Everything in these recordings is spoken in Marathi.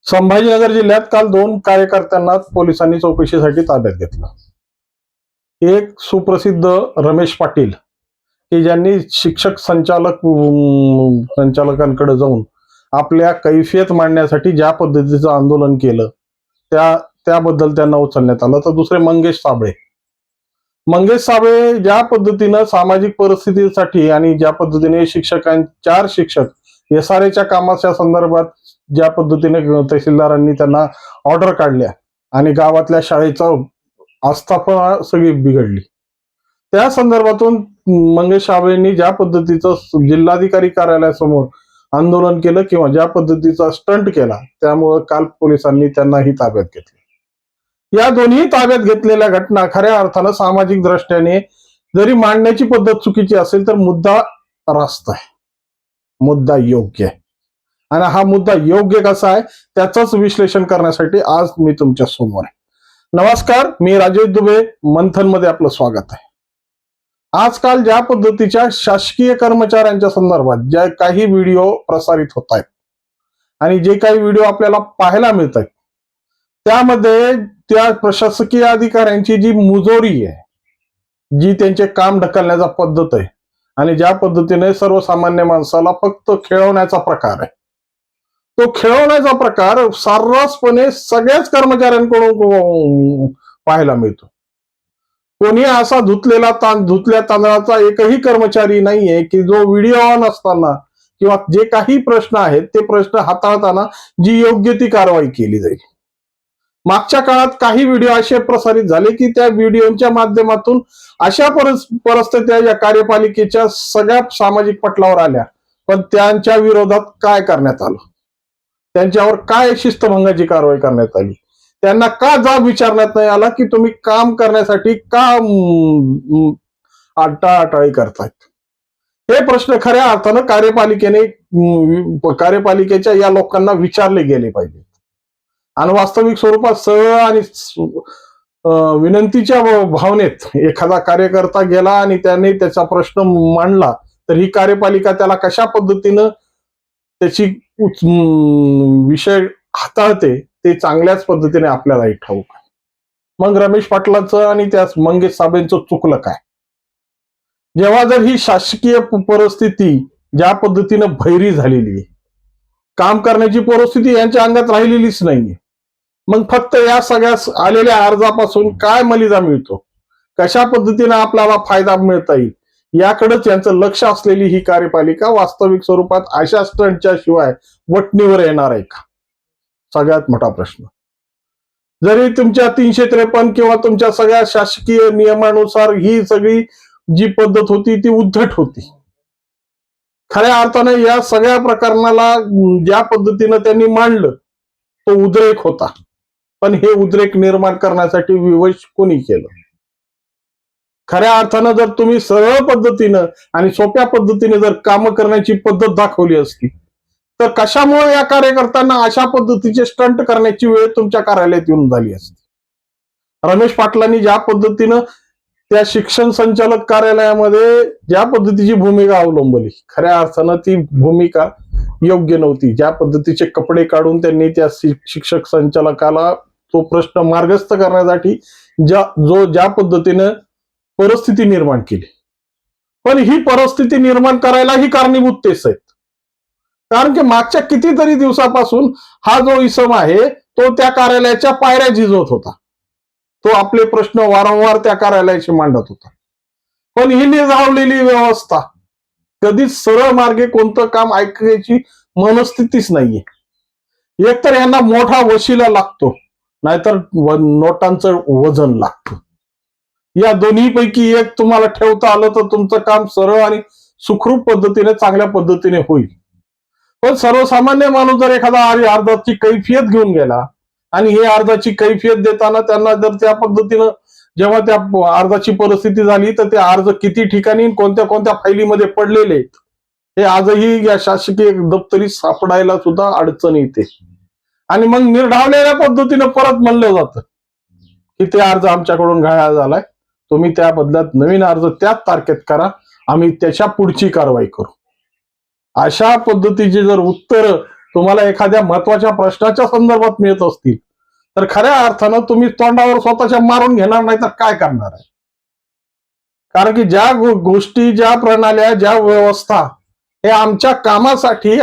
संभाजीनगर जिल्ह्यात काल 2 कार्यकर्त्यांना पोलिसांनी चौकशीसाठी ताब्यात घेतलं. एक सुप्रसिद्ध रमेश पाटील की ज्यांनी शिक्षक संचालकांकडे जाऊन आपल्या कैफियत मांडण्यासाठी ज्या पद्धतीचं आंदोलन केलं त्याबद्दल त्यांना उचलण्यात आलं. तर दुसरे मंगेश साबळे ज्या पद्धतीनं सामाजिक परिस्थितीसाठी आणि ज्या पद्धतीने 4 शिक्षक SRAच्या कामाच्या संदर्भात ज्या पद्धतीने तहसीलदारांनी त्यांना ऑर्डर काढल्या आणि गावातल्या शाळेचा आस्थापना सगळी बिघडली, त्या संदर्भातून मंगेश साबळेंनी ज्या पद्धतीचं जिल्हाधिकारी कार्यालयासमोर आंदोलन केलं किंवा ज्या पद्धतीचा स्टंट केला, त्यामुळे काल पोलिसांनी त्यांनाही ताब्यात घेतलं. या दोन्ही ताब्यात घेतलेल्या घटना खऱ्या अर्थानं सामाजिक दृष्ट्याने जरी मांडण्याची पद्धत चुकीची असेल तर मुद्दा रास्त आहे, मुद्दा योग्य आहे. आणि हा मुद्दा योग्य कसा आहे त्याचंच विश्लेषण करण्यासाठी आज मी तुमच्या समोर आहे. नमस्कार, मी राजेश दुबे. मंथन मध्ये आपलं स्वागत आहे. आजकाल ज्या पद्धतीच्या शासकीय कर्मचाऱ्यांच्या संदर्भात ज्या काही व्हिडिओ प्रसारित होत आहेत आणि जे काही व्हिडिओ आपल्याला पाहायला मिळत आहेत, त्यामध्ये त्या प्रशासकीय अधिकाऱ्यांची जी मुजोरी आहे, जी त्यांचे काम ढकलण्याचा पद्धत आहे आणि ज्या पद्धतीने सर्वसामान्य माणसाला फक्त खेळवण्याचा प्रकार आहे, तो खेळवण्याचा प्रकार सर्रासपणे सगळ्याच कर्मचाऱ्यांकडून पाहायला मिळतो. कोणी असा धुतल्या तांदळाचा एकही कर्मचारी नाहीये की जो व्हिडिओ ऑन असताना किंवा जे काही प्रश्न आहेत ते प्रश्न हाताळताना जी योग्य ती कारवाई केली जाईल. मागच्या काळात काही व्हिडिओ असे प्रसारित झाले की त्या व्हिडिओच्या माध्यमातून अशा परिस्थित्या या कार्यपालिकेच्या सगळ्या सामाजिक पटलावर आल्या, पण त्यांच्या विरोधात काय करण्यात आलं, त्यांच्यावर काय शिस्तभंगाची कारवाई करण्यात आली, त्यांना का जाब विचारण्यात नाही आला की तुम्ही काम करण्यासाठी का टाळाटाळी करतायत. हे प्रश्न खऱ्या अर्थानं कार्यपालिकेच्या या लोकांना विचारले गेले पाहिजे आणि वास्तविक स्वरूपात सरळ आणि विनंतीच्या भावनेत एखादा कार्यकर्ता गेला आणि त्याने त्याचा प्रश्न मांडला तर ही कार्यपालिका त्याला कशा पद्धतीनं त्याची विषय हाताळते ते चांगल्याच पद्धतीने आपल्यालाही ठाऊक आहे. मग रमेश पाटलाचं आणि त्या मंगेश साबळेंचं चुकलं काय? जेव्हा जर ही शासकीय परिस्थिती ज्या पद्धतीनं भैरी झालेली आहे, काम करण्याची परिस्थिती यांच्या अंगात राहिलेलीच नाहीये, मग फक्त या सगळ्या आलेल्या अर्जापासून काय मलिदा मिळतो, कशा पद्धतीने आपल्याला फायदा मिळता येईल याकडेच यांचं लक्ष असलेली ही कार्यपालिका वास्तविक स्वरूपात अशा स्टंटच्या शिवाय वटणीवर येणार आहे का? सगळ्यात मोठा प्रश्न. जरी तुमच्या 353 किंवा तुमच्या सगळ्या शासकीय नियमानुसार ही सगळी जी पद्धत होती ती उद्धट होती, खऱ्या अर्थाने या सगळ्या प्रकरणाला ज्या पद्धतीनं त्यांनी मांडलं तो उद्रेक होता, पण हे उद्रेक निर्माण करण्यासाठी विवश कोणी केलं? खऱ्या अर्थानं जर तुम्ही सरळ पद्धतीनं आणि सोप्या पद्धतीने जर काम करण्याची पद्धत दाखवली असती तर कशामुळे या कार्यकर्त्यांना अशा पद्धतीचे स्टंट करण्याची वेळ तुमच्या कार्यालयात येऊन झाली असती? रमेश पाटलांनी ज्या पद्धतीनं त्या शिक्षण संचालक कार्यालयामध्ये ज्या पद्धतीची भूमिका अवलंबली, खऱ्या अर्थानं ती भूमिका योग्य नव्हती. ज्या पद्धतीचे कपडे काढून त्यांनी त्या शिक्षक संचालकाला तो प्रश्न मार्गस्थ करण्यासाठी ज्या पद्धतीनं परिस्थिती निर्माण केली, पण ही परिस्थिती निर्माण करायला ही कारणीभूत तेच आहेत. कारण की मागच्या कितीतरी दिवसापासून हा जो इसम आहे तो त्या कार्यालयाच्या पायऱ्या झिजवत होता, तो आपले प्रश्न वारंवार त्या कार्यालयाशी मांडत होता, पण ही निजावलेली व्यवस्था कधीच सरळ मार्गे कोणतं काम ऐकायची मनस्थितीच नाहीये. एकतर यांना मोठा वशिला लागतो, नाहीतर नोटांचं वजन लागतं. या दोन्हीपैकी एक तुम्हाला ठेवता आलं तर तुमचं काम सरळ आणि सुखरूप पद्धतीने चांगल्या पद्धतीने होईल. पण सर्वसामान्य माणूस जर एखादा अर्जाची कैफियत घेऊन गेला आणि हे अर्जाची कैफियत देताना त्यांना जर त्या पद्धतीनं जेव्हा त्या अर्जाची परिस्थिती झाली तर ते अर्ज किती ठिकाणी कोणत्या कोणत्या फाईलीमध्ये पडलेले आहेत हे आजही या शासकीय दप्तरी सापडायला सुद्धा अडचण येते. आणि मग निर्ढावलेल्या पद्धतीनं परत म्हणलं जातं की ते अर्ज आमच्याकडून गहाळ झालाय, तुम्ही त्या बदल्यात नवीन अर्ज त्याच तारखेत करा, आम्ही त्याच्या पुढची कारवाई करू. अशा पद्धतीची जर उत्तर तुम्हाला एखाद्या महत्वाच्या प्रश्नाच्या संदर्भात मिळत असतील तर खऱ्या अर्थानं तुम्ही तोंडावर स्वतःच्या मारून घेणार नाही तर काय करणार आहे? कारण की ज्या गोष्टी, ज्या प्रणाल्या, ज्या व्यवस्था हे आमच्या कामासाठी,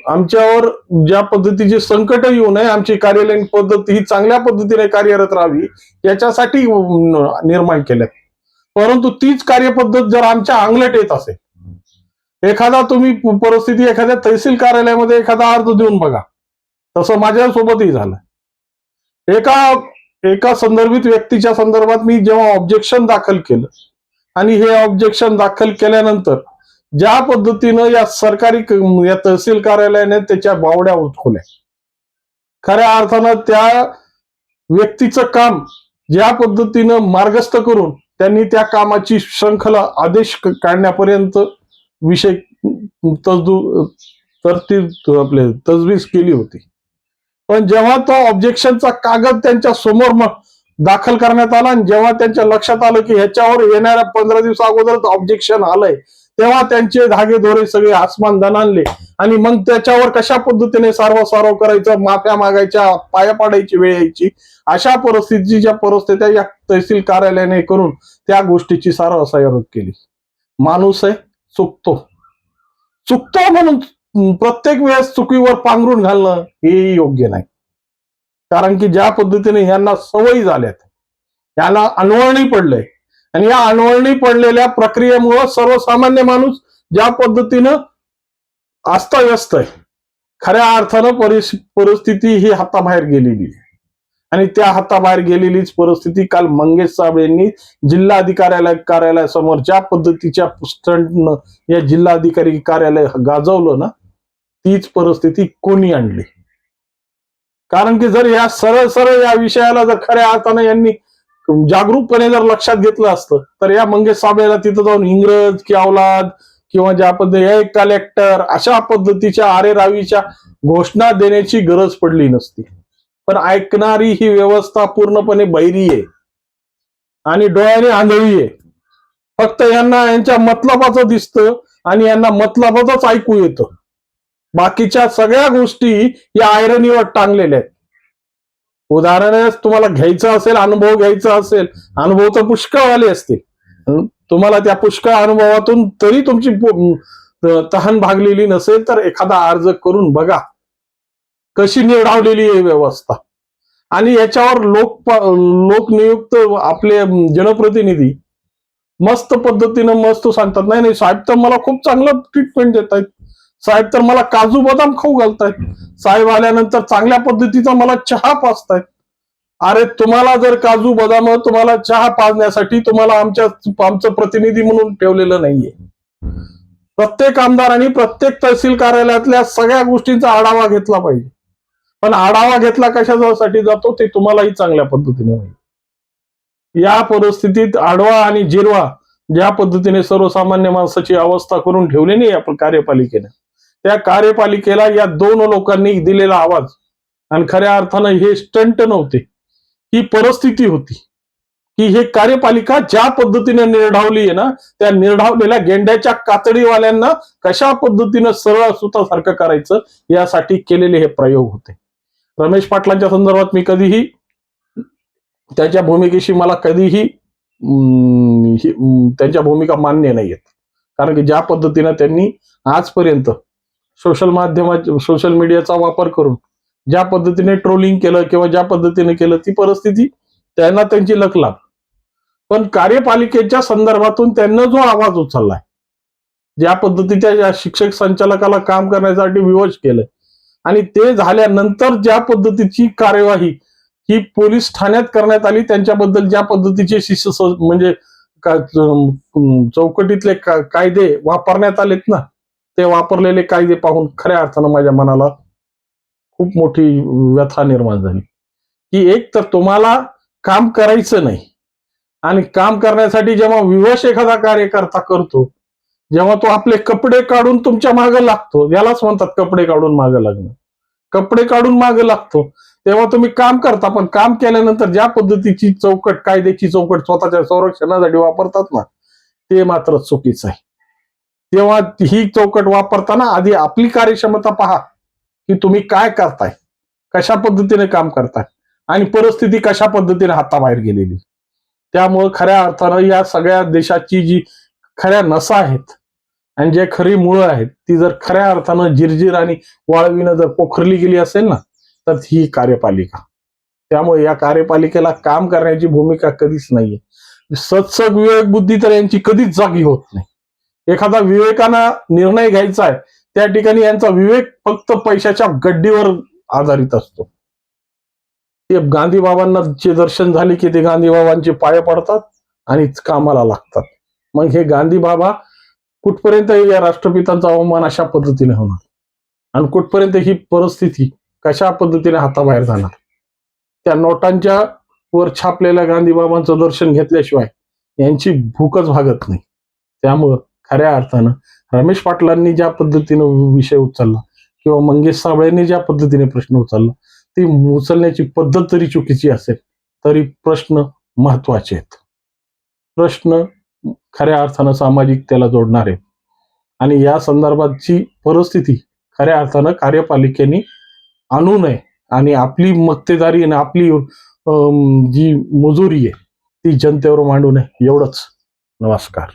आमच्यावर ज्या पद्धतीचे संकट येऊ नये, आमची कार्यालयीन पद्धती ही चांगल्या पद्धतीने कार्यरत राहावी याच्यासाठी निर्माण केल्यात. परंतु तीच कार्यपद्धत जर आमच्या अंगलट येत असेल, एखादा तुम्ही परिस्थिती एखाद्या तहसील कार्यालयामध्ये एखादा अर्ज देऊन बघा, तसं माझ्यासोबतही झालं. एका संदर्भित व्यक्तीच्या संदर्भात मी जेव्हा ऑब्जेक्शन दाखल केलं आणि हे ऑब्जेक्शन दाखल केल्यानंतर ज्या पद्धतीनं या तहसील कार्यालयाने त्याच्या बावड्या उचकल्या, खऱ्या अर्थानं त्या व्यक्तीचं काम ज्या पद्धतीनं मार्गस्थ करून त्यांनी त्या कामाची शृंखला आदेश काढण्यापर्यंत विषय तजवीज केली होती. पण जेव्हा तो ऑब्जेक्शनचा कागद त्यांच्या समोर दाखल करण्यात आला आणि जेव्हा त्यांच्या लक्षात आलं की ह्याच्यावर येणाऱ्या 15 दिवसा अगोदर ऑब्जेक्शन आलंय, तेव्हा त्यांचे धागे दोरे सगळे आसमान दणाणले आणि मग त्याच्यावर कशा पद्धतीने सारव करायचं, माफ्या मागायच्या, पाया पाडायची वेळ यायची, अशा परिस्थित्या या तहसील कार्यालयाने करून त्या गोष्टीची सारवासारव केली. माणूस आहे, चुकतो म्हणून प्रत्येक वेळेस चुकीवर पांघरून घालणं हे योग्य नाही. कारण की ज्या पद्धतीने यांना सवयी झाल्यात, यांना अनवळणी पडलंय आणि या अनवळणी पडलेल्या प्रक्रियेमुळे सर्वसामान्य माणूस ज्या पद्धतीनं अस्ताव्यस्त आहे, खऱ्या अर्थानं परिस्थिती ही हाताबाहेर गेलेली आहे. आणि त्या हाताबाहेर गेलेलीच परिस्थिती काल मंगेश साहेब यांनी कार्यालयासमोर ज्या पद्धतीच्या स्टंटनं या जिल्हाधिकारी कार्यालय गाजवलं ना, तीच परिस्थिती कोणी आणली? कारण की जर या सरळ या विषयाला जर खऱ्या अर्थानं यांनी जागरूकपणे जर लक्षात घेतलं असतं तर या मंगेश साहेबांना तिथं जाऊन इंग्रज की औलाद किंवा ज्या पद्धती कलेक्टर अशा पद्धतीच्या आरेरावीच्या घोषणा देण्याची गरज पडली नसती. पण ऐकणारी ही व्यवस्था पूर्णपणे बहिरी आहे आणि डोळ्याने आंधळी आहे. फक्त यांना यांच्या मतलबाचं दिसतं आणि यांना मतलबाचंच ऐकू येतं. बाकीच्या सगळ्या गोष्टी या आयरनीवर टांगलेल्या आहेत. उदाहरण तुम्हाला घ्यायचं असेल, अनुभव घ्यायचा असेल, अनुभव तर पुष्कळ आले असते, तुम्हाला त्या पुष्कळ अनुभवातून तरी तुमची तहान भागलेली नसेल तर एखादा अर्ज करून बघा कशी निवडावलेली आहे व्यवस्था. आणि याच्यावर लोकनियुक्त आपले जनप्रतिनिधी मस्त पद्धतीनं मस्त सांगतात, नाही साहेब तर मला खूप चांगलं ट्रीटमेंट देत आहेत, साहेब तर मला काजू बदाम खाऊ घालतायत, साहेब आल्यानंतर चांगल्या पद्धतीचा मला चहा पाजतायत. अरे तुम्हाला जर काजू बदाम तुम्हाला चहा पाजण्यासाठी तुम्हाला आमचं प्रतिनिधी म्हणून ठेवलेलं नाहीये. प्रत्येक आमदारांनी प्रत्येक तहसील कार्यालयातल्या सगळ्या गोष्टींचा आढावा घेतला पाहिजे. पण आढावा घेतला कशासाठी जातो ते तुम्हालाही चांगल्या पद्धतीने होईल. या परिस्थितीत आडवा आणि जिरवा ज्या पद्धतीने सर्वसामान्य माणसाची अवस्था करून ठेवली नाही आपण कार्यपालिकेने, त्या कार्यपालिकेला या दोन लोकांनी दिलेला आवाज आणि खऱ्या अर्थानं हे स्टंट नव्हते, ही परिस्थिती होती की हे कार्यपालिका ज्या पद्धतीने निर्ढावली आहे ना, त्या निर्ढावलेल्या गेंड्याच्या कातडीवाल्यांना कशा पद्धतीनं सरळ सुतासारखं करायचं यासाठी केलेले हे प्रयोग होते. रमेश पाटलांच्या संदर्भात मी कधीही त्यांच्या भूमिकेशी मला कधीही त्यांच्या भूमिका मान्य नाहीयेत. कारण की ज्या पद्धतीनं त्यांनी आजपर्यंत सोशल मीडियाचा वापर करून ज्या पद्धतीने ट्रोलिंग केलं किंवा ज्या पद्धतीने केलं ती परिस्थिती त्यांना त्यांची लकलाभ. पण कार्यपालिकेच्या संदर्भातून त्यांना जो आवाज उचललाय, ज्या पद्धतीच्या या शिक्षक संचालकाला काम करण्यासाठी विवश केलंय आणि ते झाल्यानंतर ज्या पद्धतीची कार्यवाही ही पोलीस ठाण्यात करण्यात आली, त्यांच्याबद्दल ज्या पद्धतीचे म्हणजे चौकटीतले कायदे वापरण्यात आलेत ना, ते वापरलेले कायदे पाहून खऱ्या अर्थानं माझ्या मनाला खूप मोठी व्यथा निर्माण झाली की एक तर तुम्हाला काम करायचं नाही आणि काम करण्यासाठी जेव्हा विवश एखादा कार्यकर्ता करतो, जेव्हा तो आपले कपडे काढून तुमच्या मागं लागतो, यालाच म्हणतात कपडे काढून मागं लागणं, कपडे काढून मागं लागतो, तेव्हा तुम्ही काम करता. पण काम केल्यानंतर ज्या पद्धतीची चौकट, कायद्याची चौकट स्वतःच्या संरक्षणासाठी वापरतात ना, ते मात्र चुकीचं आहे. तेव्हा ही चौकट वापरताना आधी आपली कार्यक्षमता पहा की तुम्ही काय करताय, कशा पद्धतीने काम करताय आणि परिस्थिती कशा पद्धतीने हाताबाहेर गेलेली. त्यामुळं खऱ्या अर्थानं या सगळ्या देशाची जी खऱ्या नसा आहेत आणि जे खरी मुळं आहेत ती जर खऱ्या अर्थानं जिरजीर आणि वाळवीनं जर पोखरली गेली असेल ना तर ही कार्यपालिका. त्यामुळे या कार्यपालिकेला काम करण्याची भूमिका कधीच नाहीये. सत्सग विवेक बुद्धी तर यांची कधीच जागी होत नाही. एखादा विवेकानं निर्णय घ्यायचा आहे त्या ठिकाणी यांचा विवेक फक्त पैशाच्या गड्डीवर आधारित असतो. ते गांधी बाबांचे दर्शन झाले की ते गांधी बाबांचे पाय पडतात आणि कामाला लागतात. मग हे गांधी बाबा कुठपर्यंत या राष्ट्रपितांचा अवमान अशा पद्धतीने होणार आणि कुठपर्यंत ही परिस्थिती कशा पद्धतीने हाताबाहेर जाणार. त्या नोटांच्या वर छापलेल्या गांधी बाबांचं दर्शन घेतल्याशिवाय यांची भूकच भागत नाही. त्यामुळं खऱ्या अर्थानं रमेश पाटलांनी ज्या पद्धतीनं विषय उचलला किंवा मंगेश साबळेंनी ज्या पद्धतीने प्रश्न उचलला ती उचलण्याची पद्धत जरी चुकीची असेल तरी प्रश्न महत्वाचे आहेत. प्रश्न खऱ्या अर्थानं सामाजिक त्याला जोडणार आहे आणि या संदर्भातची परिस्थिती खऱ्या अर्थानं कार्यपालिकेने आणू नये आणि आपली मक्तेदारी आणि आपली जी मुजुरी आहे ती जनतेवर मांडू नये. एवढंच. नमस्कार.